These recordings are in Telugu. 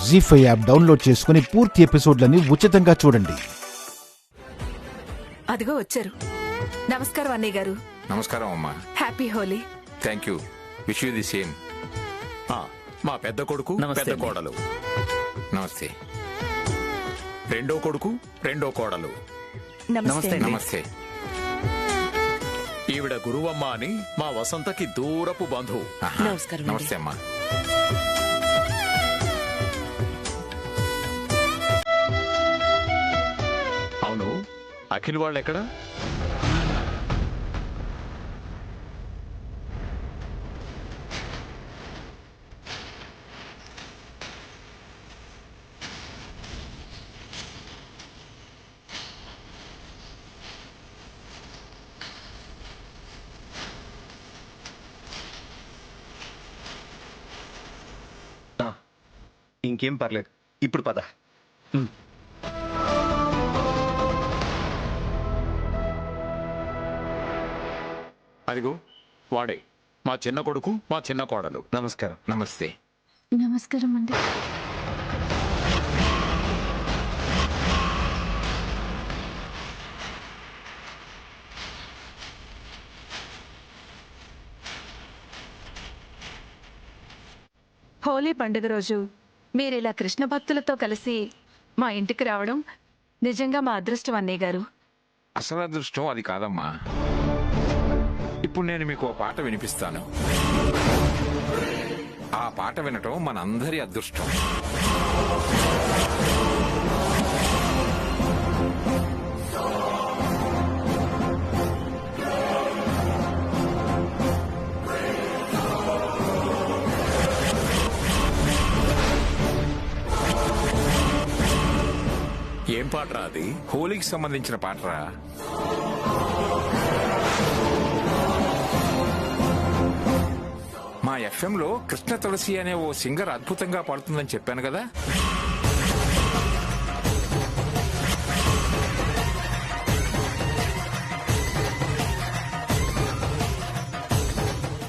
జీ5 యాప్ డౌన్లోడ్ చేసుకుని పూర్తి ఎపిసోడ్లని ఉచితంగా చూడండి. అదిగో వచ్చారు. నమస్కారం అన్నయ్య గారు. నమస్కారం అమ్మా. Happy Holi. Thank you. Wish you the same. మా పెద్ద కొడుకు, పెద్ద కోడలు. నమస్తే. రెండో కొడుకు, రెండో కోడలు. నమస్తే. నమస్తే. ఈవిడ గురువమ్మ అని మా వసంతకి దూరపు బంధువు. నమస్కారం. నమస్తే అమ్మా. అవును, అఖిల్ వాళ్ళు ఎక్కడ? ఇంకేం పర్లేదు, ఇప్పుడు పద. అదిగో వాడే మా చిన్న కొడుకు, మా చిన్న కోడలు. నమస్కారం. నమస్తే. నమస్కారం అండి. హోలీ పండుగ రోజు మీరిలా కృష్ణ భక్తులతో కలిసి మా ఇంటికి రావడం నిజంగా మా అదృష్టం అన్నయ్య గారు. అసలు అదృష్టం అది కాదమ్మా. ఇప్పుడు నేను మీకు ఓ పాట వినిపిస్తాను. ఆ పాట వినటం మనందరి అదృష్టం. ఏం పాటరా అది? హోలీకి సంబంధించిన పాటరా. మా ఎఫ్ఎంలో కృష్ణ తులసి అనే ఓ సింగర్ అద్భుతంగా పాడుతుందని చెప్పాను కదా.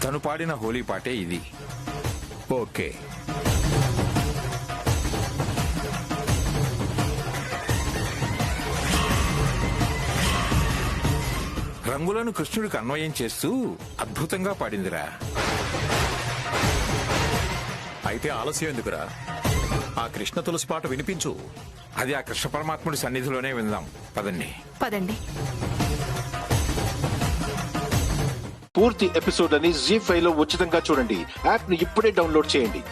తను పాడిన హోలీ పాటే ఇది. ఓకే. రంగులను కృష్ణుడికి అన్వయం చేస్తూ అద్భుతంగా పాడిందిరా. అయితే ఆలస్యం ఎందుకురా? ఆ కృష్ణ తులసి పాట వినిపించు. అది ఆ కృష్ణ పరమాత్ముడి సన్నిధిలోనే విందాం. పదండి. పదండి. పూర్తి ఎపిసోడ్లని జీ5 లో ఉచితంగా చూడండి. యాప్ ని ఇప్పుడే డౌన్లోడ్ చేయండి.